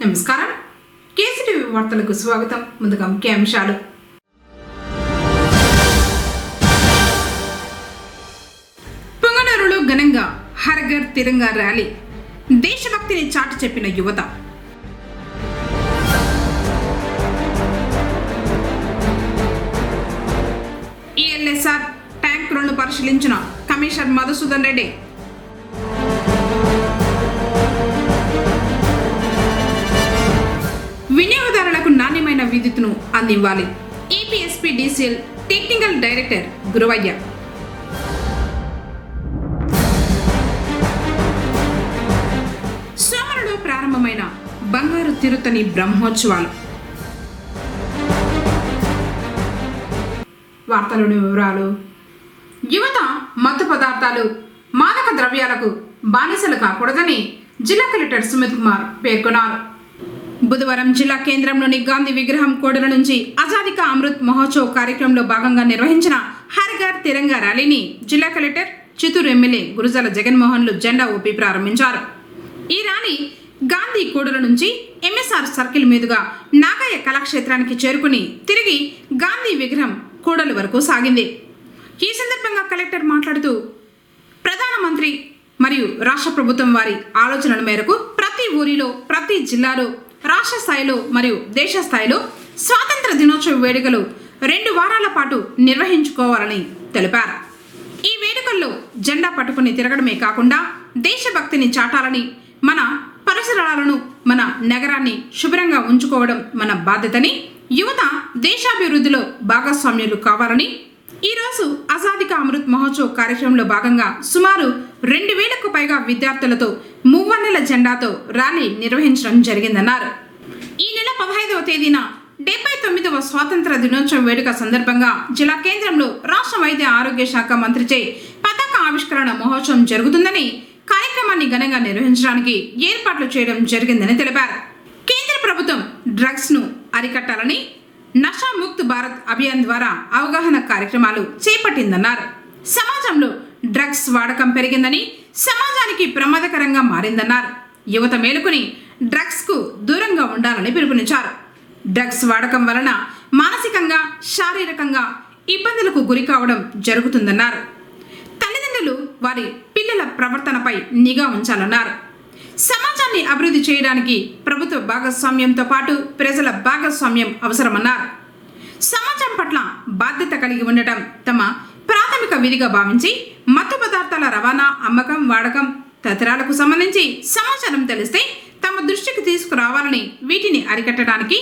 నమస్కారం. కేసీటీవీ వార్తలకు స్వాగతం. ముందుగా ముఖ్య అంశాలు. పొంగనూరులో ఘనంగా హర్ ఘర్ తిరంగా ర్యాలీ. దేశభక్తిని చాటి చెప్పిన యువత. ఈఎల్ఎస్ఆర్ ట్యాంకులను పరిశీలించిన కమిషనర్ మధుసూదన్ రెడ్డి. వినియోగదారులకు నాణ్యమైన విద్యుత్తును అందివ్వాలి. EPSPDCL technical director Guruvayya. సోమరులో ప్రారంభమైన బంగారు తిరుత్తని బ్రహ్మోత్సవాలు. వార్తలోని వివరాలు. యువత మత్తు పదార్థాలు, మాదక ద్రవ్యాలకు బానిసలు కాకూడదని జిల్లా కలెక్టర్ సుమిత్ కుమార్ పేర్కొన్నారు. బుధవారం జిల్లా కేంద్రంలోని గాంధీ విగ్రహం కోడల నుంచి ఆజాదీ కా అమృత్ మహోత్సవ్ కార్యక్రమంలో భాగంగా నిర్వహించిన హర్ ఘర్ తిరంగా ర్యాలీని జిల్లా కలెక్టర్, చిత్తూరు ఎమ్మెల్యే గురుజాల జగన్మోహన్లు జెండా ఊపి ప్రారంభించారు. ఈ ర్యాలీ గాంధీ కోడల నుంచి MSR సర్కిల్ మీదుగా నాగయ్య కళాక్షేత్రానికి చేరుకుని తిరిగి గాంధీ విగ్రహం కోడలి వరకు సాగింది. ఈ సందర్భంగా కలెక్టర్ మాట్లాడుతూ, ప్రధానమంత్రి మరియు రాష్ట్ర ప్రభుత్వం వారి ఆలోచనల మేరకు ప్రతి ఊరిలో, ప్రతి జిల్లాలో, రాష్ట్ర స్థాయిలో మరియు దేశ స్థాయిలో స్వాతంత్ర దినోత్సవ వేడుకలు 2 వారాల పాటు నిర్వహించుకోవాలని తెలిపారు. ఈ వేడుకల్లో జెండా పట్టుకుని తిరగడమే కాకుండా దేశభక్తిని చాటాలని, మన పరిసరాలను, మన నగరాన్ని శుభ్రంగా ఉంచుకోవడం మన బాధ్యతని, యువత దేశాభివృద్ధిలో భాగస్వామ్యులు కావాలని, ఈరోజు ఆజాదీ కా అమృత్ మహోత్సవ్ కార్యక్రమంలో భాగంగా సుమారు 2000కు పైగా విద్యార్థులతో మువ్వన్నెల జెండాతో ర్యాలీ నిర్వహించడం జరిగిందన్నారు. ఈ నెల 15వ తేదీన 79వ స్వాతంత్ర దినోత్సవ వేడుక సందర్భంగా జిల్లా కేంద్రంలో రాష్ట్ర వైద్య ఆరోగ్య శాఖ మంత్రిచే పతాక ఆవిష్కరణ మహోత్సవం జరుగుతుందని, కార్యక్రమాన్ని ఘనంగా నిర్వహించడానికి ఏర్పాట్లు చేయడం జరిగిందని తెలిపారు. కేంద్ర ప్రభుత్వం డ్రగ్స్ ను అరికట్టాలని నషా ముక్త్ భారత్ అభియాన్ ద్వారా అవగాహన కార్యక్రమాలు చేపట్టిందన్నారు. సమాజంలో డ్రగ్స్ వాడకం పెరిగిందని, సమాజానికి ప్రమాదకరంగా మారిందన్నారు. యువత మేలుకుని డ్రగ్స్ కు దూరంగా ఉండాలని పిలుపునిచ్చారు. డ్రగ్స్ వాడకం వలన మానసికంగా, శారీరకంగా ఇబ్బందులకు గురి కావడం జరుగుతుందన్నారు. తల్లిదండ్రులు వారి పిల్లల ప్రవర్తనపై నిఘా ఉంచాలన్నారు. సమాజాన్ని అభివృద్ధి చేయడానికి ప్రభుత్వ భాగస్వామ్యంతో పాటు ప్రజల భాగస్వామ్యం అవసరమన్నారు. సమాజం పట్ల బాధ్యత కలిగి ఉండటం తమ ప్రాథమిక విధిగా భావించి మత్తు పదార్థాల రవాణా, అమ్మకం, వాడకం తదితరాలకు సంబంధించి సమాచారం తెలిస్తే తమ దృష్టికి తీసుకురావాలని, వీటిని అరికట్టడానికి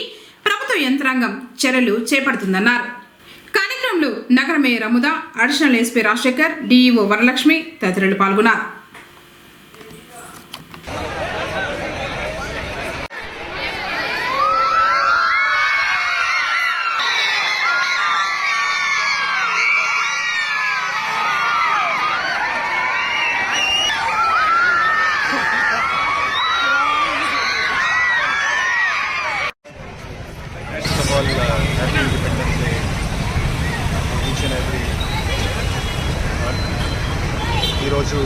ప్రభుత్వ యంత్రాంగం చర్యలు చేపడుతుందన్నారు. కార్యక్రమంలో నగర mayor Amuda, additional SP Rajasekhar, DEO Varalakshmi తదితరులు పాల్గొన్నారు. Happy Independence Day each and every month. ఈరోజు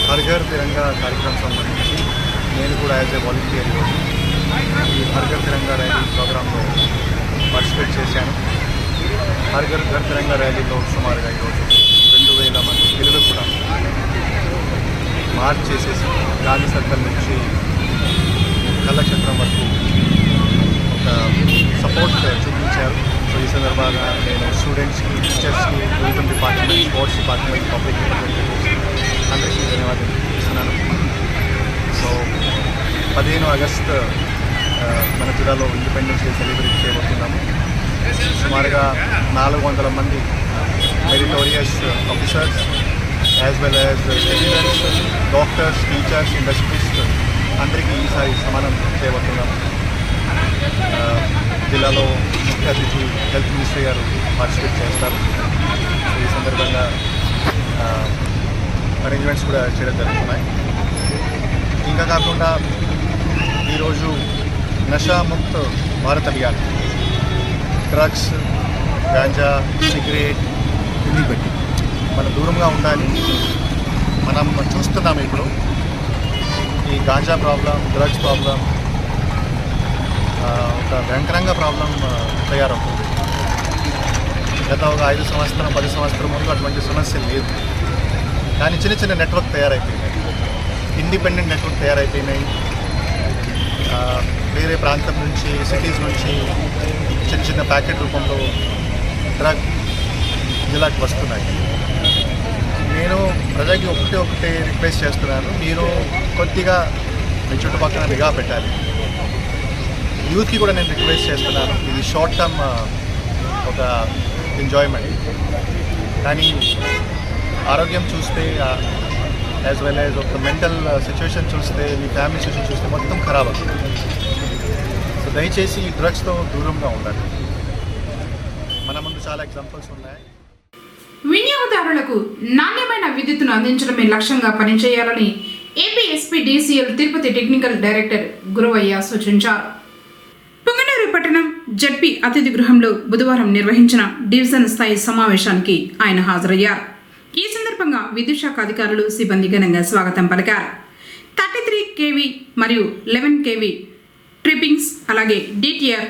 హర్ ఘర్ తిరంగా కార్యక్రమం సంబంధించి నేను కూడా యాజ్ ఏ వాలంటీర్ ఈరోజు ఈ హర్ ఘర్ తిరంగా ర్యాలీ ప్రోగ్రాంలో పార్టిసిపేట్ చేశాను. హర్ ఘర్ తిరంగా ర్యాలీలో సుమారుగా ఈరోజు 2000 మంది పిల్లలు కూడా మార్చ్ చేసేసి గాంధీ సర్కిల్ నుంచి కళాక్షేత్రం వరకు సపోర్ట్ చూపించారు. సో ఈ సందర్భంగా నేను స్టూడెంట్స్కి, టీచర్స్కి, tourism department, sports department, public representatives అందరికీ ధన్యవాదాలు ఇస్తున్నాను. సో 15 ఆగస్టు మన జిల్లాలో ఇండిపెండెన్స్ డే సెలబ్రేట్ చేయబోతున్నాము. సుమారుగా 400 మంది meritorious officers as well as students, doctors, teachers, industries అందరికీ ఈసారి సమానం చేయబోతున్నాము. జిల్లాలో ముఖ్య అతిథి హెల్త్ మినిస్టర్ గారు పార్టిసిపేట్ చేస్తారు. ఈ సందర్భంగా అరేంజ్మెంట్స్ కూడా చేయడం జరుగుతున్నాయి. ఇంకా కాకుండా ఈరోజు నషా ముక్త్ భారత్ అభియాన్, డ్రగ్స్, గాంజా, సిగరెట్ ఇన్ని పెట్టి మనం దూరంగా ఉండాలి. మనం చూస్తున్నాం ఇప్పుడు ఈ గాంజా ప్రాబ్లం, డ్రగ్స్ ప్రాబ్లం ఒక భయంకరంగా ప్రాబ్లం తయారవుతుంది. గత ఒక 5 సంవత్సరం 10 సంవత్సరం ముందు అటువంటి సమస్య లేదు. కానీ చిన్న చిన్న నెట్వర్క్ తయారైపోయినాయి, ఇండిపెండెంట్ నెట్వర్క్ తయారైపోయినాయి. వేరే ప్రాంతం నుంచి, సిటీస్ నుంచి చిన్న చిన్న ప్యాకెట్ రూపంలో డ్రగ్ జిల్లాకి వస్తున్నాయి. నేను ప్రజలకి ఒకటే రిక్వెస్ట్ చేస్తున్నాను, మీరు కొద్దిగా మీ చుట్టుపక్కల నిఘా పెట్టాలి. యూత్కి కూడా నేను రిక్వెస్ట్ చేస్తున్నాను, ఇది షార్ట్ టర్మ్ ఒక ఎంజాయ్మెంట్, కానీ ఆరోగ్యం చూస్తే యాజ్ వెల్ యాజ్ ఒక మెంటల్ సిచ్యువేషన్ చూస్తే, మీ ఫ్యామిలీ సిచ్యువేషన్ చూస్తే మొత్తం ఖరాబ్ అవుతుంది. సో దయచేసి ఈ డ్రగ్స్తో దూరంగా ఉండాలి. మన ముందు చాలా ఎగ్జాంపుల్స్ ఉన్నాయి. వినియోగదారులకు నాణ్యమైన విద్యుత్తును అందించడమే లక్ష్యంగా పనిచేయాలని APSP DCL Tirupati technical director Guravayya సూచించారు. పుంగనూరు పట్టణం జడ్పీ అతిథి గృహంలో బుధవారం నిర్వహించిన డివిజన్ స్థాయి సమావేశానికి ఆయన హాజరయ్యారు. ఈ సందర్భంగా విద్యుత్ శాఖ అధికారులు, సిబ్బంది ఘనంగా స్వాగతం పలికారు. 33 kV మరియు 11 kV ట్రిప్పింగ్స్ అలాగే డిటిఆర్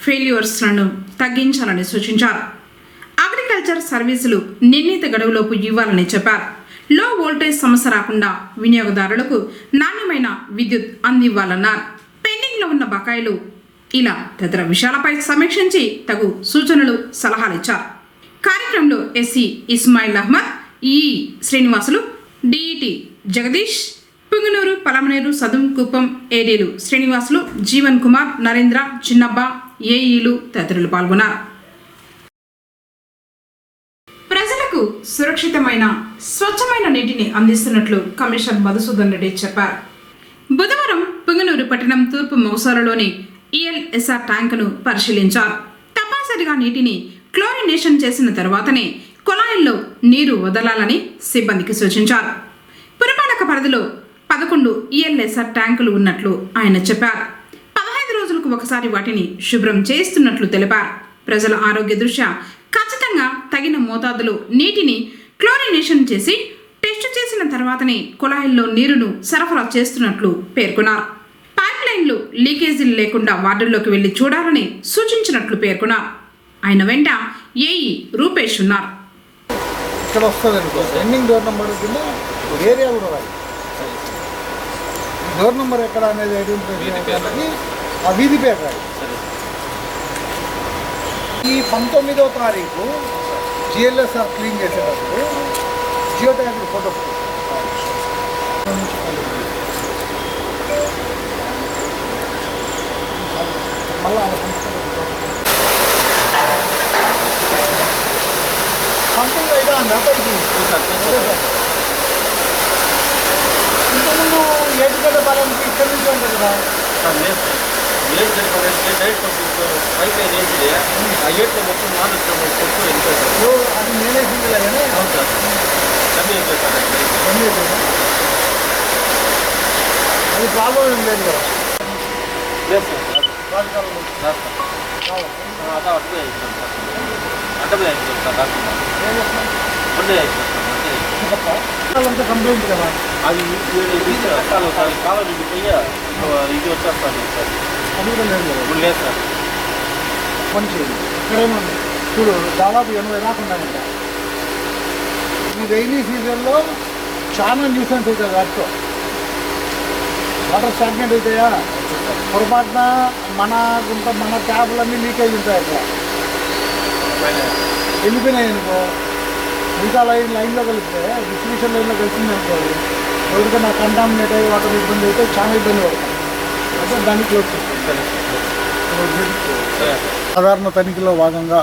ఫెయిల్యూర్స్లను తగ్గించాలని సూచించారు. అగ్రికల్చర్ సర్వీసులు నిర్ణీత గడువులోపు ఇవ్వాలని చెప్పారు. లో వోల్టేజ్ సమస్య రాకుండా వినియోగదారులకు నాణ్యమైన విద్యుత్ అందివ్వాలన్నారు. పెండింగ్లో ఉన్న బకాయిలు ఇలా తదితర విషయాలపై సమీక్షించి తగు సూచనలు, సలహాలు ఇచ్చారు. కార్యక్రమంలో ఎస్సీ ఇస్మాయిల్ అహ్మద్, ఈ శ్రీనివాసులు, డిఈటి జగదీష్, పుంగనూరు, పలమనేరు, సదుం, కుప్పం ఏడీలు శ్రీనివాసులు, జీవన్ కుమార్, నరేంద్ర, చిన్నబ్బ, ఏఈలు తదితరులు పాల్గొన్నారు. ప్రజలకు సురక్షితమైన, స్వచ్ఛమైన నీటిని అందిస్తున్నట్లు కమిషనర్ మధుసూదన్ రెడ్డి చెప్పారు. బుధవారం పుంగనూరు పట్టణం తూర్పు మౌసాలలోని ఈఎల్ఎస్ఆర్ ట్యాంకును పరిశీలించారు. తప్పనిసరిగా నీటిని క్లోరినేషన్ చేసిన తర్వాతనే కుళాయిల్లో నీరు వదలాలని సిబ్బందికి సూచించారు. పురపాలక పరిధిలో 11 ఈఎల్ఎస్ఆర్ ట్యాంకులు ఉన్నట్లు ఆయన చెప్పారు. 15 రోజులకు ఒకసారి వాటిని శుభ్రం చేస్తున్నట్లు తెలిపారు. ప్రజల ఆరోగ్య దృష్ట్యా ఖచ్చితంగా తగిన మోతాదులో నీటిని క్లోరినేషన్ చేసి టెస్ట్ చేసిన తర్వాతనే కుళాయిల్లో నీరును సరఫరా చేస్తున్నట్లు పేర్కొన్నారు. పైప్ లైన్లు లీకేజీలు లేకుండా వార్డుల్లోకి వెళ్లి చూడాలని సూచించినట్లు పేర్కొన్నారు. ఆయన వెంట ఏఈ రూపేష్ ఉన్నారు. ఇక్కడ వస్తుంది అనుకో, ఎండింగ్ డోర్ నెంబర్ కింద ఏరియా కూడా రాదు. డోర్ నెంబర్ ఎక్కడ అనేది ఐడెంటిఫై చేయడానికి ఆ వీధి పేరు రాదు. ఈ 19వ తారీఖు జిఎల్ఎస్ఆర్ క్లీన్ చేసేటప్పుడు జియో ట్యాగ్ ఫోటో మళ్ళీ సంథింగ్ అయితే అన్నప్పటికీ ఇంతకుముందు ఏటుగడ్డ పాలనకి ఇక్కడి నుంచి ఉంటుంది కదా. అది నేనే ఫీల్ అయ్యానే. అది ప్రాబ్లం ఏం లేదు కదా. అంతా కంప్లైంట్ కదా. అది కాలం ఇది వచ్చేస్తాను సార్. అది కూడా లేదు కదా. ఇప్పుడు లేదు సార్. పని చేయండి. ఇక్కడేముంది చూడు, దాదాపు 80 దాకా ఉన్నాయంట. ఈ రైనీ సీజన్లో చాలా న్యూసెన్స్ అవుతుంది. వాటర్ స్టాగ్నెంట్ అవుతాయా, పొరపాటున మన ట్యాబ్లన్నీ లీకేజ్ ఉంటాయి. అక్కడ వెళ్ళిపోయినాయి అనుకో, మిగతా లైన్లో కలిపితే డిస్ట్రిబ్యూషన్ లైన్లో కలిసింది అనుకోవాలి. ఎవరికైనా కంటామినేట్ అయ్యి వాటర్ ఇబ్బంది అయితే చాలా ఇబ్బంది పడతాం. అంటే దాన్ని క్లోజ్ చేస్తాం. సాధారణ తనిఖీలో భాగంగా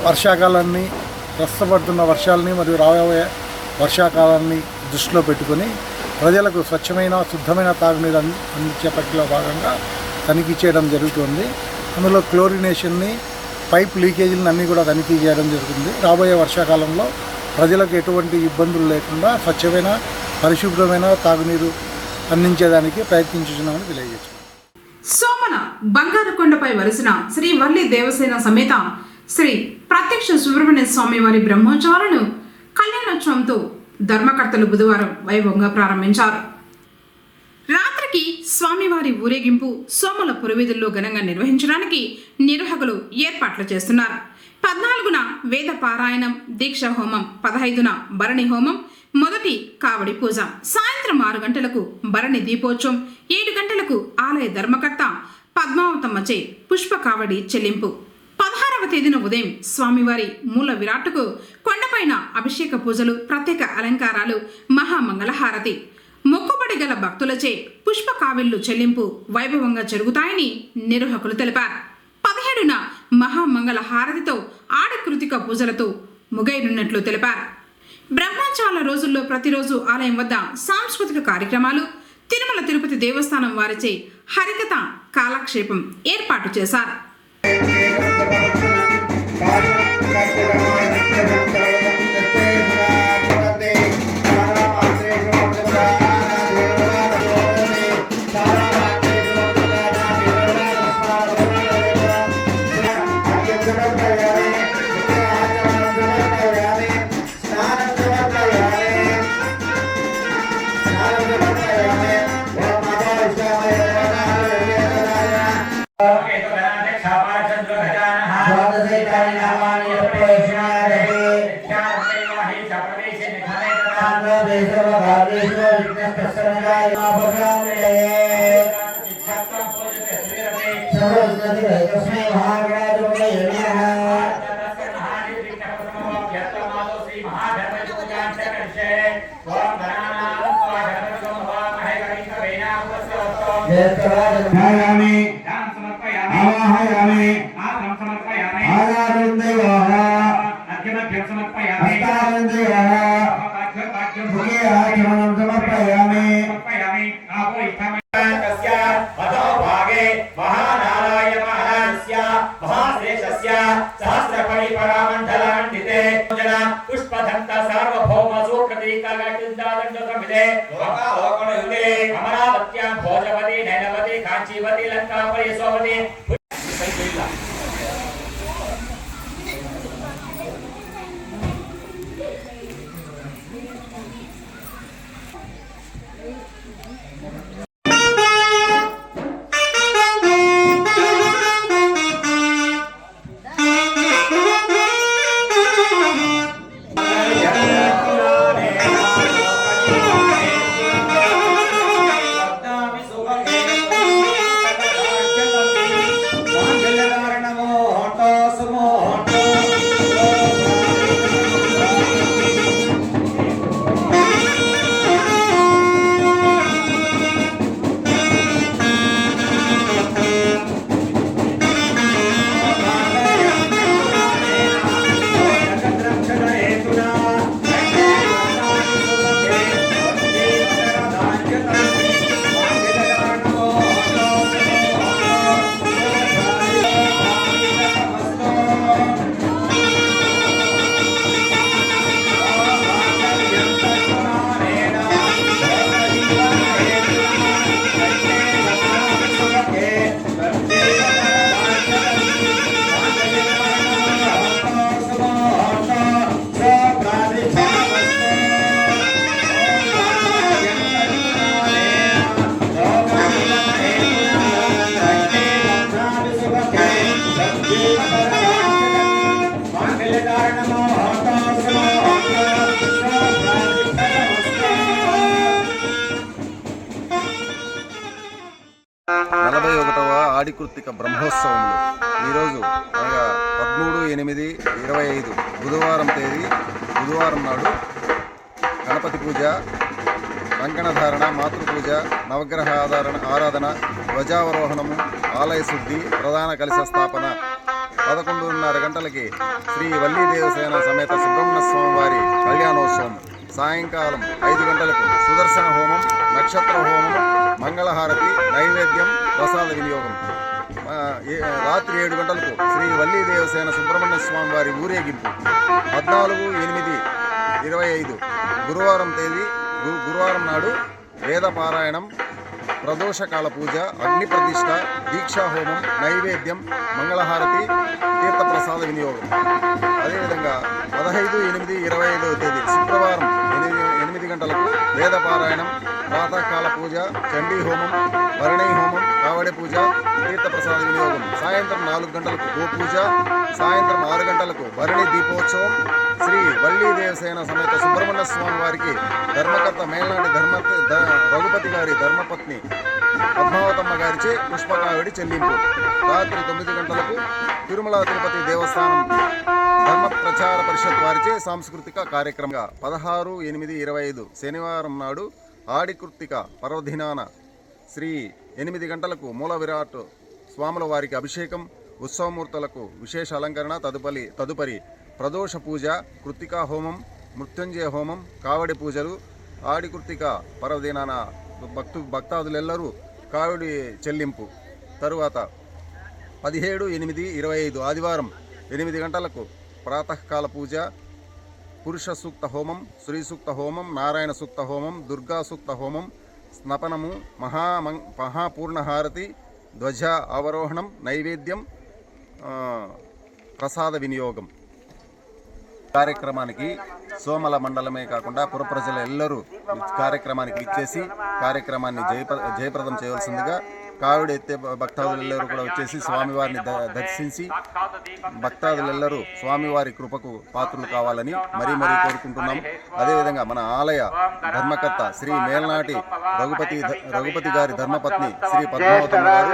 వర్షాకాలాన్ని, ప్రస్తుతపడుతున్న వర్షాలని మరియు రాబోయే వర్షాకాలాన్ని దృష్టిలో పెట్టుకొని ప్రజలకు స్వచ్ఛమైన, శుద్ధమైన తాగునీరు అందించే ప్రక్రియలో భాగంగా తనిఖీ చేయడం జరుగుతుంది. అందులో క్లోరినేషన్ని, పైప్ లీకేజీలను అన్నీ కూడా తనిఖీ చేయడం జరుగుతుంది. రాబోయే వర్షాకాలంలో ప్రజలకు ఎటువంటి ఇబ్బందులు లేకుండా స్వచ్ఛమైన, పరిశుభ్రమైన తాగునీరు అందించేదానికి ప్రయత్నించున్నామని తెలియజేస్తున్నాం. సోమన బంగారుకొండపై వలసిన శ్రీ వల్లి దేవసేన సమేత శ్రీ ప్రత్యక్ష సుబ్రహ్మణ్య స్వామి వారి బ్రహ్మోత్సవాలను కళ్యాణోత్సవంతో ధర్మకర్తలు బుధవారం వైభవంగా ప్రారంభించారు. రాత్రికి మొత్తానికి స్వామివారి ఊరేగింపు సోమల పురవీధుల్లో ఘనంగా నిర్వహించడానికి నిర్వాహకులు ఏర్పాట్లు చేస్తున్నారు. 14న వేద పారాయణం, దీక్ష హోమం, 15న భరణి హోమం, మొదటి కావడి పూజ, సాయంత్రం 6 గంటలకు భరణి దీపోత్సవం, 7 గంటలకు ఆలయ ధర్మకర్త పద్మావతమ్మచే పుష్ప కావడి చెల్లింపు. 16వ తేదీన ఉదయం స్వామివారి మూల విరాట్టుకు కొండపైన అభిషేక పూజలు, ప్రత్యేక అలంకారాలు, మహామంగళహారతి, మొక్కుబడి గల భక్తులచే పుష్ప కావిళ్లు చెల్లింపు వైభవంగా జరుగుతాయని నిర్వాహకులు తెలిపారు. 17న మహామంగళ హారతితో ఆడి కృతిక పూజలతో ముగైనున్నట్లు తెలిపారు. బ్రహ్మోత్సవాల రోజుల్లో ప్రతిరోజు ఆలయం వద్ద సాంస్కృతిక కార్యక్రమాలు, తిరుమల తిరుపతి దేవస్థానం వారిచే హరికథ కాలక్షేపం ఏర్పాటు చేశారు. पुष्पधंत सार्वभौम अमरावत्यां भोजवती नैनवती कांचीवती लंकापरी सोवती ఆడికృత్తిక బ్రహ్మోత్సవములు ఈరోజు అనగా 13/8/25 బుధవారం తేదీ బుధవారం నాడు గణపతి పూజ, కంకణధారణ, మాతృపూజ, నవగ్రహ ఆరాధన, ధ్వజావరోహణము, ఆలయ శుద్ధి, ప్రధాన కలశ స్థాపన. 11:30 గంటలకి శ్రీ వల్లీ దేవసేన సమేత సుబ్రహ్మణ్య స్వామివారి కళ్యాణోత్సవం. సాయంకాలం 5 గంటలకు సుదర్శన హోమం, నక్షత్ర హోమం, మంగళహారతి, నైవేద్యం, ప్రసాద వినియోగం. రాత్రి 7 గంటలకు శ్రీ వల్లీ దేవసేన సుబ్రహ్మణ్య స్వామి వారి ఊరేగింపు. 14/8/25 గురువారం తేదీ గురువారం నాడు వేద పారాయణం, ప్రదోషకాల పూజ, అగ్ని ప్రతిష్ఠ, దీక్షా హోమం, నైవేద్యం, మంగళహారతి, తీర్థప్రసాద వినియోగం. అదేవిధంగా 15/8/25 తేదీ శుక్రవారం 8 గంటలకు వేద వేదపారాయణం, ప్రాతకాల పూజ, చండీ హోమం, వరణీ హోమం, కావడి పూజ, తీర్థప్రసాద వినియోగం. సాయంత్రం 4 గంటలకు గోపూజ, సాయంత్రం 6 గంటలకు భరణి దీపోత్సవం. శ్రీ వల్లీ దేవసేన సమేత సుబ్రహ్మణ్య స్వామి వారికి ధర్మకర్త మేల్నాటి రఘుపతి గారి ధర్మపత్ని పద్మావతమ్మ గారిచే పుష్పకావిడి చెల్లింపు. రాత్రి 9 గంటలకు తిరుమల తిరుపతి దేవస్థానం ధర్మ ప్రచార పరిషత్ వారిచే సాంస్కృతిక కార్యక్రమంగా 16/8/25 శనివారం నాడు ఆడికృత్తిక పర్వదినాన శ్రీ 8 గంటలకు మూల విరాట్ స్వాముల వారికి అభిషేకం, ఉత్సవమూర్తులకు విశేష అలంకరణ, తదుపరి ప్రదోష పూజ, కృత్తికా హోమం, మృత్యుంజయ హోమం, కావడి పూజలు. ఆడికృత్తిక పర్వదినాన భక్తాదులెల్లరూ కావడి చెల్లింపు. తరువాత 17/8/25 ఆదివారం 8 గంటలకు ప్రాతకాల పూజ, పురుష సూక్త హోమం, శ్రీ సూక్త హోమం, నారాయణ సూక్త హోమం, దుర్గా సూక్త హోమం, స్నపనము, మహాపూర్ణహారతి, ధ్వజ అవరోహణం, నైవేద్యం, ప్రసాద వినియోగం. కార్యక్రమానికి సోమల మండలమే కాకుండా పుర ప్రజలు ఎల్లరూ కార్యక్రమానికి ఇచ్చేసి కార్యక్రమాన్ని జయప్రదం చేయవలసిందిగా కావిడి ఎత్తే భక్తాదులెల్లరూ కూడా వచ్చేసి స్వామివారిని దర్శించి భక్తాదులెల్లరూ స్వామివారి కృపకు పాత్రలు కావాలని మరీ కోరుకుంటున్నాం. అదేవిధంగా మన ఆలయ ధర్మకర్త శ్రీ మేల్నాటి రఘుపతి గారి ధర్మపత్ని శ్రీ పద్మావతమ్మ గారు,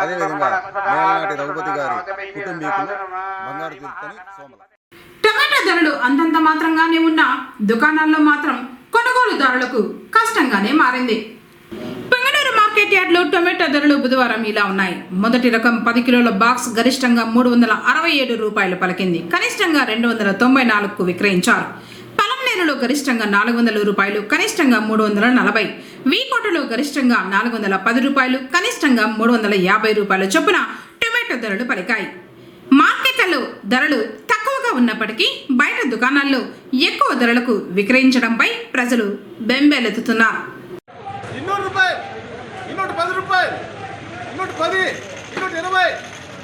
అదేవిధంగా మేల్నాటి రఘుపతి గారి కుటుంబీకులు బంగారు తీర్థని సోమల. టమాటా ధరలు అంతంత మాత్రంగానే ఉన్న దుకాణాల్లో మాత్రం కొనుగోలుదారులకు కష్టంగానే మారింది. పొంగనూరు మార్కెట్ యార్డ్లో టొమాటో ధరలు బుధవారం ఇలా ఉన్నాయి. మొదటి రకం 10 కిలోల బాక్స్ గరిష్టంగా 367 రూపాయలు పలికింది. కనిష్టంగా 294కు విక్రయించారు. పలంనేరులో గరిష్టంగా 400 రూపాయలు, కనిష్టంగా 340. వీకోటలో గరిష్టంగా 410 రూపాయలు, కనిష్టంగా 350 రూపాయల చొప్పున టొమాటో ధరలు పలికాయి. మార్కెట్లలో ధరలు తక్కువగా ఉన్నప్పటికీ బయట దుకాణాల్లో ఎక్కువ ధరలకు విక్రయించడంపై ప్రజలు బెంబేలెత్తుతున్నారు. 200 రూపాయలు, 210 రూపాయలు, 210, 220,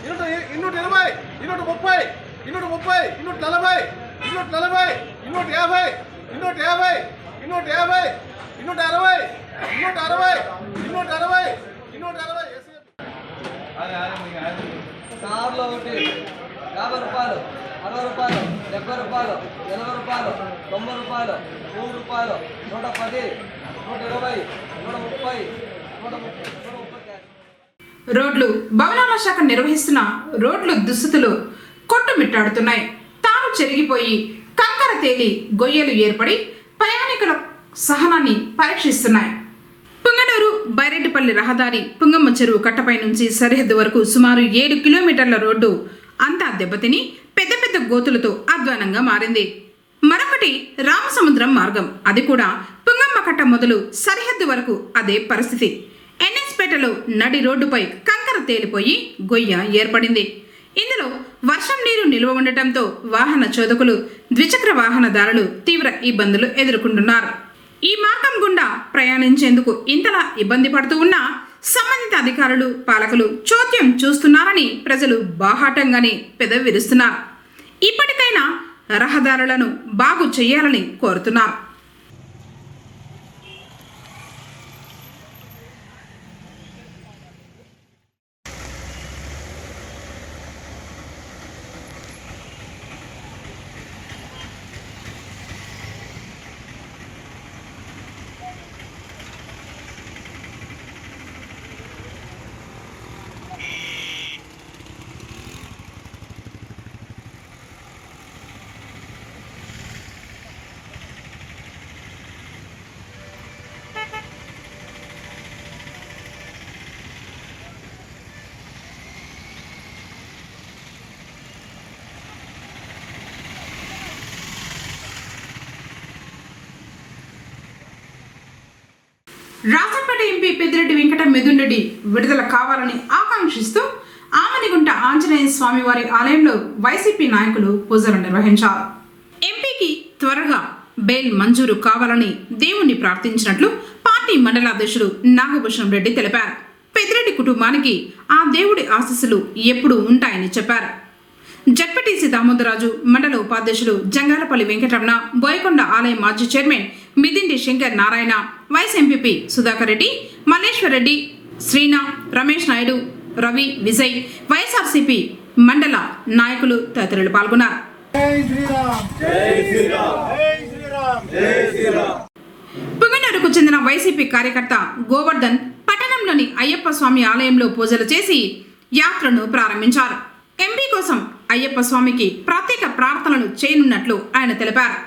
220, 230, 230, 240, 240, 250, 250, 250, 260, 260, 260. కార్లో ఒకటి 50 రూపాయలు, 60 రూపాయలు, 70 రూపాయలు, 80 రూపాయలు, 90 రూపాయలు, 100 రూపాయలు, 110, 120, 130, 130. రోడ్లు భవనాల శాఖ నిర్వహిస్తున్న రోడ్లు దుస్థితులు కొట్టుమిట్టాడుతున్నాయి. తాను చెరిగిపోయి కంకర తేలి గొయ్యలు ఏర్పడి ప్రయాణికుల సహనాన్ని పరీక్షిస్తున్నాయి. పుంగనూరు బైరెడ్డిపల్లి రహదారి పుంగమ్మ చెరువు కట్టపై నుంచి సరిహద్దు వరకు సుమారు 7 కిలోమీటర్ల రోడ్డు అంతా దెబ్బతిని పెద్ద పెద్ద గోతులతో అధ్వానంగా మారింది. మరొకటి రామసముద్రం మార్గం, అది కూడా పుంగమ్మ కట్ట మొదలు సరిహద్దు వరకు అదే పరిస్థితి. ఎన్ఎస్పేటలో నడి రోడ్డుపై కంకర తేలిపోయి గొయ్య ఏర్పడింది. ఇందులో వర్షం నీరు నిల్వ ఉండటంతో వాహన చోదకులు, ద్విచక్ర వాహనదారులు తీవ్ర ఇబ్బందులు ఎదుర్కొంటున్నారు. ఈ మార్గం గుండా ప్రయాణించేందుకు ఇంతలా ఇబ్బంది పడుతూ ఉన్నా సంబంధిత అధికారులు, పాలకులు చోద్యం చూస్తున్నారని ప్రజలు బాహాటంగానే పెదవి విరుస్తున్నారు. ఇప్పటికైనా రహదారులను బాగు చేయాలని కోరుతున్నారు. రాజంపేట ఎంపీ పెద్దిరెడ్డి వెంకట మిథున్ రెడ్డి విడుదల కావాలని ఆకాంక్షిస్తూ ఆమనిగుంట ఆంజనేయ స్వామి వారి ఆలయంలో వైసీపీ నాయకులు పూజలు నిర్వహించారు. ఎంపీకి త్వరగా బెయిల్ మంజూరు కావాలని దేవుణ్ణి ప్రార్థించినట్లు పార్టీ మండల అధ్యక్షుడు నాగభూషణం రెడ్డి తెలిపారు. పెద్దిరెడ్డి కుటుంబానికి ఆ దేవుడి ఆశీస్సులు ఎప్పుడూ ఉంటాయని చెప్పారు. జడ్పీటీసీ దామోదరాజు, మండల ఉపాధ్యక్షులు జంగాలపల్లి వెంకటరమణ, బోయకొండ ఆలయ మాజీ chairman Midinti Shankar Narayana, vice MPP Sudhakar Reddy, Malleshwar Reddy, Srina, Ramesh Naidu, Ravi, Vijay, YSRCP మండల నాయకులు తదితరులు పాల్గొన్నారు. పుంగనూరుకు చెందిన వైసీపీ కార్యకర్త గోవర్ధన్ పట్టణంలోని అయ్యప్ప స్వామి ఆలయంలో పూజలు చేసి యాత్రను ప్రారంభించారు. ఎంపీ కోసం అయ్యప్ప స్వామికి ప్రత్యేక ప్రార్థనలు చేయనున్నట్లు ఆయన తెలిపారు.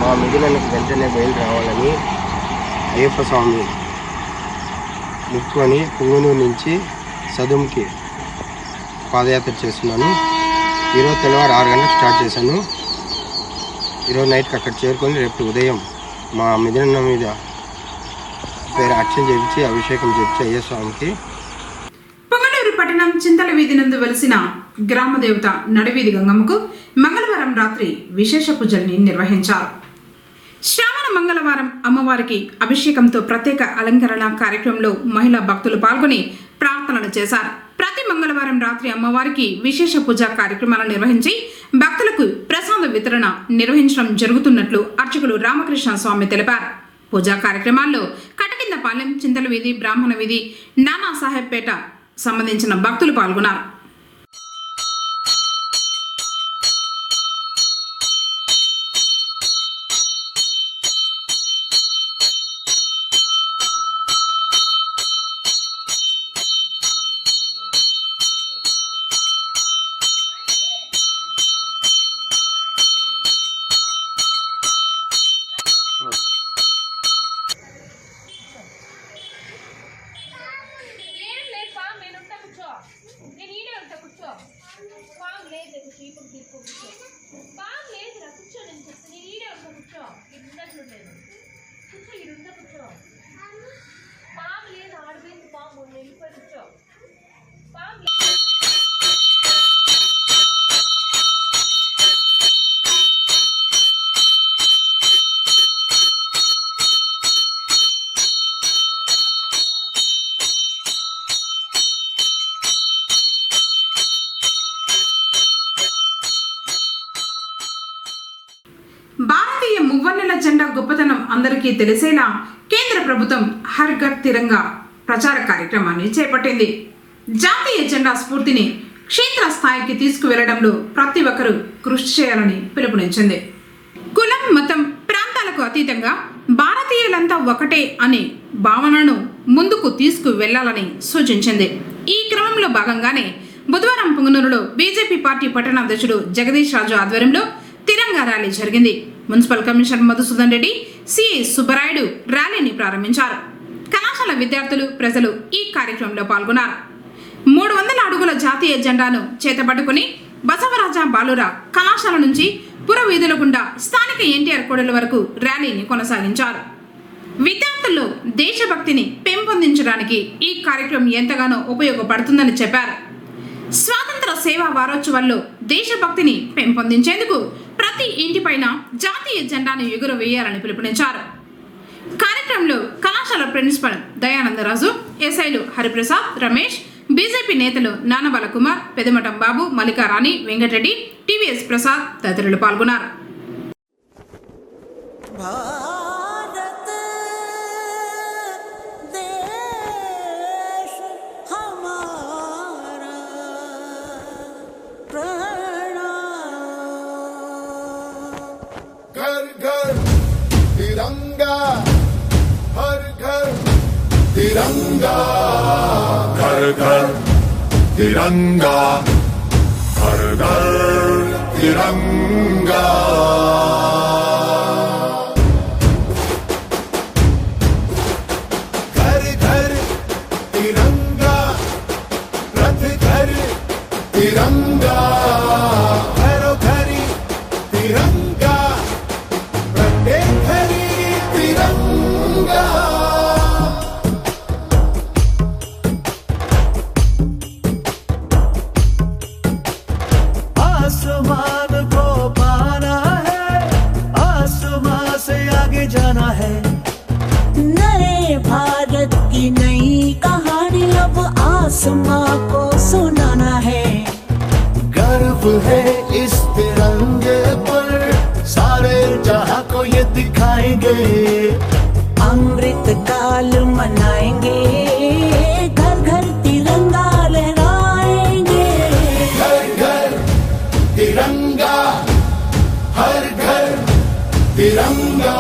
మా మిగిలినకు వెంటనే బయలు రావాలని అయ్యప్ప స్వామి ముక్కుని పుంగనూరు నుంచి సదుంకి పాదయాత్ర చేస్తున్నాను. ఈరోజు తెల్లవారు 6 గంటలకు స్టార్ట్ చేశాను. ఈరోజు నైట్కి అక్కడ చేరుకొని రేపు ఉదయం మా మిగిలిన మీద పేరు అర్చన చేయించి అభిషేకం చేయించి అయ్యప్ప స్వామికి. పుంగనూరు పట్టణం చింతల వీధి నందు వెలిసిన గ్రామ దేవత నడివీధి గంగమ్మకు మంగళవారం రాత్రి విశేష పూజల్ని నిర్వహించారు. శ్రావణ మంగళవారం అమ్మవారికి అభిషేకంతో ప్రత్యేక అలంకరణ కార్యక్రమంలో మహిళా భక్తులు పాల్గొని ప్రార్థనలు చేశారు. ప్రతి మంగళవారం రాత్రి అమ్మవారికి విశేష పూజా కార్యక్రమాలను నిర్వహించి భక్తులకు ప్రసాద వితరణ నిర్వహించడం జరుగుతున్నట్లు అర్చకులు రామకృష్ణ స్వామి తెలిపారు. పూజా కార్యక్రమాల్లో కటకిందపాలెం, చింతల వీధి, బ్రాహ్మణ వీధి, నానా సాహెబ్పేట సంబంధించిన భక్తులు పాల్గొన్నారు. భారతీయ మువ్వన్నెల జెండా గొప్పతనం అందరికీ తెలిసేలా కేంద్ర ప్రభుత్వం హర్ ఘర్ తిరంగా ప్రచార కార్యక్రమాన్ని చేపట్టింది. జాతీయ జెండా స్ఫూర్తిని క్షేత్ర స్థాయికి తీసుకువెళ్లడంలో ప్రతి ఒక్కరూ కృషి చేయాలని పిలుపునిచ్చింది. కులం, మతం, ప్రాంతాలకు అతీతంగా భారతీయులంతా ఒకటే అనే భావనను ముందుకు తీసుకువెళ్లాలని సూచించింది. ఈ క్రమంలో భాగంగానే బుధవారం పుంగనూరులో బీజేపీ పార్టీ పట్టణాధ్యక్షుడు జగదీష్ రాజు ఆధ్వర్యంలో తిరంగా ర్యాలీ జరిగింది. Municipal commissioner Madhusudan Reddy, CI Subbarayudu ర్యాలీని ప్రారంభించారు. కళాశాల విద్యార్థులు, ప్రజలు ఈ కార్యక్రమంలో పాల్గొన్నారు. 300 అడుగుల జాతీయ జెండాను చేతపట్టుకుని బసవరాజ బాలుర కళాశాల నుంచి పుర వీధుల గుండా స్థానిక ఎన్టీఆర్ కూడలి వరకు ర్యాలీని కొనసాగించారు. విద్యార్థుల్లో దేశభక్తిని పెంపొందించడానికి ఈ కార్యక్రమం ఎంతగానో ఉపయోగపడుతుందని చెప్పారు. స్వాతంత్ర సేవా వారోత్సవాల్లో దేశభక్తిని పెంపొందించేందుకు ప్రతి ఇంటిపైన జాతీయ జెండాను ఎగురవేయాలని పిలుపునిచ్చారు. కార్యక్రమంలో కళాశాల ప్రిన్సిపల్ దయానందరాజు, ఎస్ఐలు హరిప్రసాద్, రమేష్, బీజేపీ నేతలు నానబాల కుమార్, పెదమటం బాబు, మల్లికారాణి, వెంకటరెడ్డి, టీవీఎస్ ప్రసాద్ తదితరులు పాల్గొన్నారు. घर घर तिरंगा, हर घर तिरंगा, घर घर तिरंगा, हर घर तिरंगा. घर घर तिरंगा, रथ घर तिरंगा, घरो घरी तिरंगा, प्रत्येक घरी तिरंगा. आसमान को पाना है, आसमान अब आसमां को सुनाना है। गर्व है इस तिरंगे पर, सारे जहां को ये दिखाएंगे। अमृत काल मनाएंगे, घर घर तिरंगा लहराएंगे। घर घर तिरंगा, हर घर तिरंगा।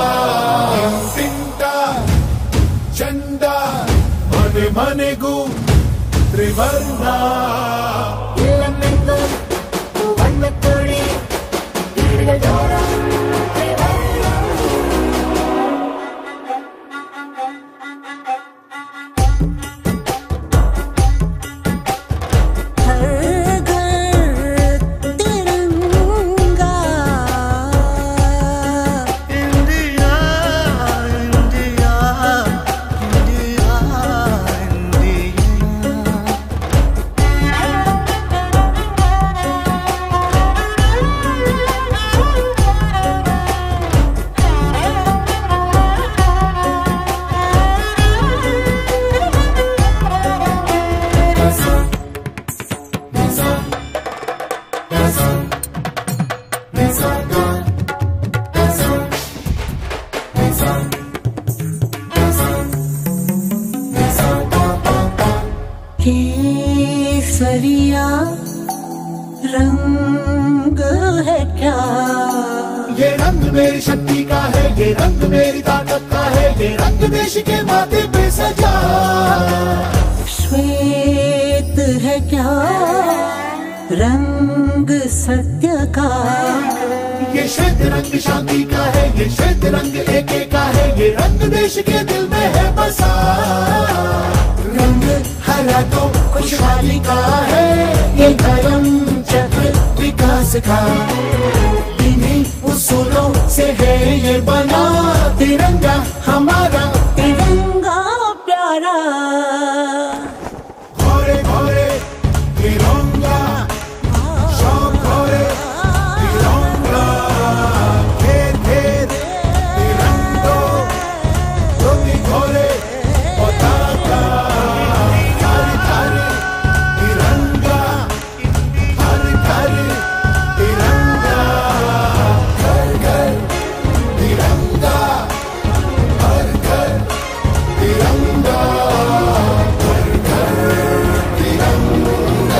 तिंटा झंडा मने मने गु त्रिवर्णा। वन्नकोड़ी तिरगजोरा केसरिया रंग है क्या? ये रंग मेरी शक्ति का है, ये रंग मेरी ताकत का है, ये रंग देश के माथे पे सजा। श्वेत है क्या रंग सत्य का? ये श्वेत रंग शांति का है, ये श्वेत रंग एके का है, ये रंग देश के दिल में है बसा। रंग हरा तो खुशहाली का है, ये धर्म चक्र विकास का। इन्हीं उसूलों से है ये बना तिरंगा हमारा। तिरंगा प्यारा घोरे घोरे तिरंगा, शौक घोरे तिरंगा। घेर घेर तिरंगो, धोती घोरे पताका। घर घर तिरंगा, हर घर तिरंगा। घर घर तिरंगा, हर घर तिरंगा। घर घर तिरंगा।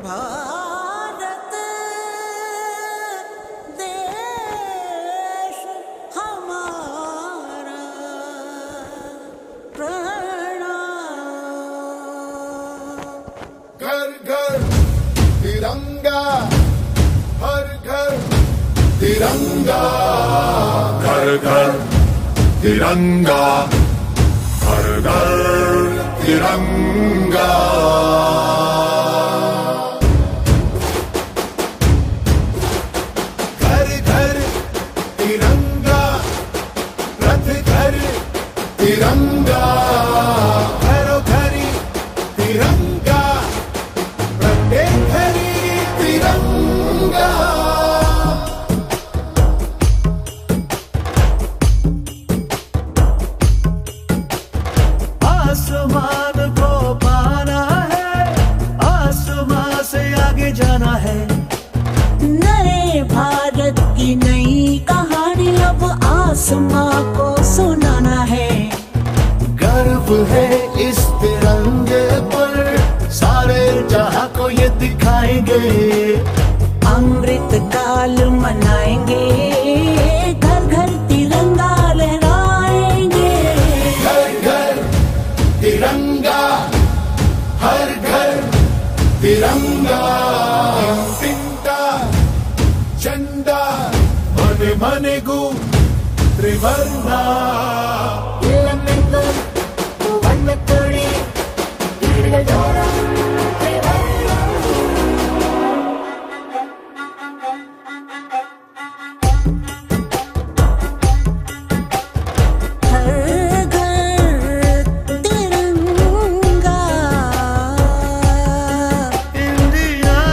भारत देश हमारा प्रणाम। घर घर तिरंगा, हर घर तिरंगा। घर घर तिरंगा, हर घर तिरंगा। घर घर तिरंगा, रथ घर तिरंगा। घरों घरी तिरंगा, प्रत्येक घरी तिरंगा। आसमान को पाना है, आसमान से आगे जाना है। नए भारत की नई कहानी अब आसमां को सुनाना है। गर्व है इस तिरंगे पर, सारे जहां को ये दिखाएंगे। अमृत काल मनाएंगे, घर घर तिरंगा लहराएंगे। घर घर तिरंगा, हर घर तिरंगा। तिंटा झंडा मने मने गु त्रिवर्णा। वन्नकोड़ी तिरगजोरा इंडिया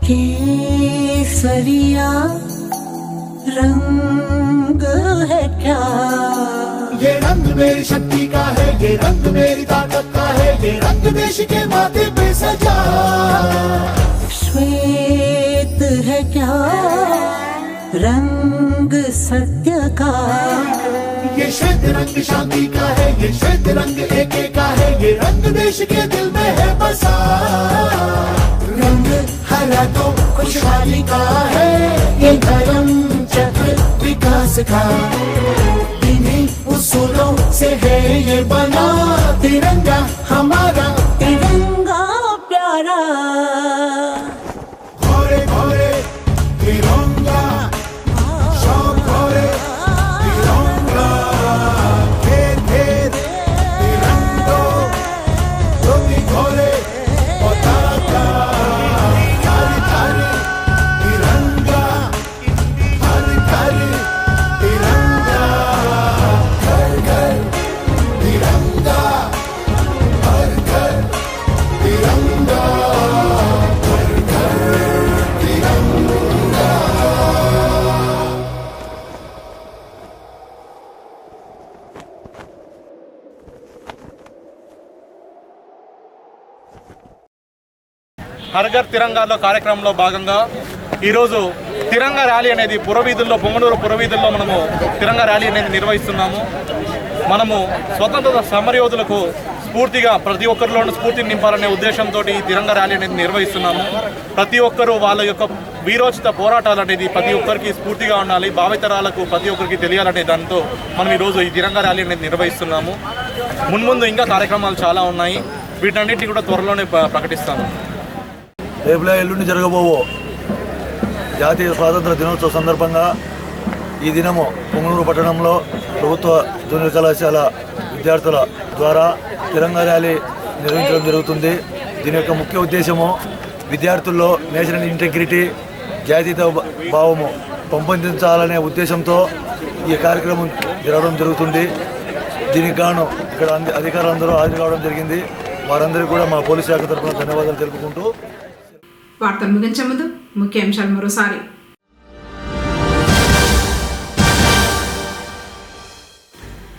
केसरिया रंग है क्या? ये रंग मेरी शक्ति का है, ये रंग मेरी ताकत का है, ये रंग देश के माथे पे सजा। श्वेत है क्या रंग सत्य का? ये श्वेत रंग शांति का है, ये श्वेत रंग एके का है, ये रंग देश के दिल में है बसा। रंग हरा तो खुशहाली का है, ये धर्म चक्र विकास का। इन्हीं उसूलों से है ये बना तिरंगा हमारा, तिरंगा प्यारा। घोरे घोरे तिरंगा, शौक घोरे तिरंगा, घेर घेर तिरंगो, धोती घोरे पताका। घर घर तिरंगा, घर घर तिरंगा, घर घर तिरंगा, हर घर तिरंगा, घर घर तिरंगा। హర్ ఘర్ తిరంగాలో కార్యక్రమంలో భాగంగా ఈరోజు తిరంగా ర్యాలీ అనేది పురవీధుల్లో, పొంగనూరు పురవీధుల్లో మనము తిరంగా ర్యాలీ అనేది నిర్వహిస్తున్నాము. మనము స్వతంత్ర సమరయోధులకు స్ఫూర్తిగా ప్రతి ఒక్కరిలోనూ స్ఫూర్తిని నింపాలనే ఉద్దేశంతో ఈ తిరంగా ర్యాలీ అనేది నిర్వహిస్తున్నాము. ప్రతి ఒక్కరూ వాళ్ళ యొక్క వీరోచిత పోరాటాలు అనేది ప్రతి ఒక్కరికి స్ఫూర్తిగా ఉండాలి, భావితరాలకు ప్రతి ఒక్కరికి తెలియాలనే దాంతో మనం ఈరోజు ఈ తిరంగా ర్యాలీ అనేది నిర్వహిస్తున్నాము. మున్ముందు ఇంకా కార్యక్రమాలు చాలా ఉన్నాయి, వీటన్నిటిని కూడా త్వరలోనే ప్రకటిస్తాము. రేపులో ఎల్లుండి జరగబోవో జాతీయ స్వాతంత్ర దినోత్సవ సందర్భంగా ఈ దినము పొంగనూరు పట్టణంలో ప్రభుత్వ జూనియర్ కళాశాల విద్యార్థుల ద్వారా తిరంగా ర్యాలీ నిర్వహించడం జరుగుతుంది. దీని యొక్క ముఖ్య ఉద్దేశము విద్యార్థుల్లో నేషనల్ ఇంటెగ్రిటీ, జాతీయత భావము పెంపొందించాలనే ఉద్దేశంతో ఈ కార్యక్రమం జరగడం జరుగుతుంది. దీనికి గాను ఇక్కడ అధికారులందరూ హాజరు కావడం జరిగింది. వారందరికీ కూడా మా పోలీస్ శాఖ తరఫున ధన్యవాదాలు తెలుపుకుంటూ వార్తలు ముగించే ముందు ముఖ్యాంశాలు మరోసారి.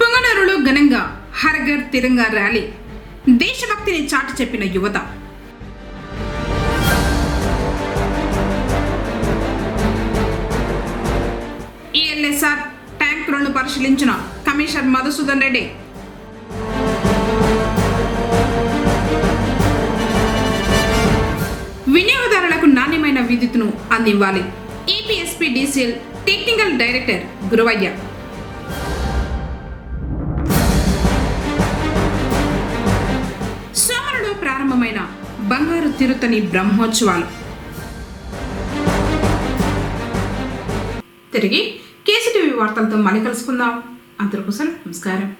పొంగనూరులో ఘనంగా హర్ ఘర్ తిరంగా ర్యాలీ, దేశభక్తిని చాటి చెప్పిన యువత. ఈఎల్ఎస్ఆర్ ట్యాంకులను పరిశీలించిన కమిషనర్ మధుసూదన్ రెడ్డి. వినియోగదారులకు నాణ్యమైన విద్యుత్తును అందివ్వాలి, ఈపీఎస్పీడీసీఎల్ టెక్నికల్ డైరెక్టర్ గురువయ్య. సోమరులో ప్రారంభమైన బంగారు తిరుత్తని బ్రహ్మోత్సవాలు. తిరిగి కేసీటీవీ వార్తలతో మళ్ళీ కలుసుకుందాం. అందరికీ నమస్కారం.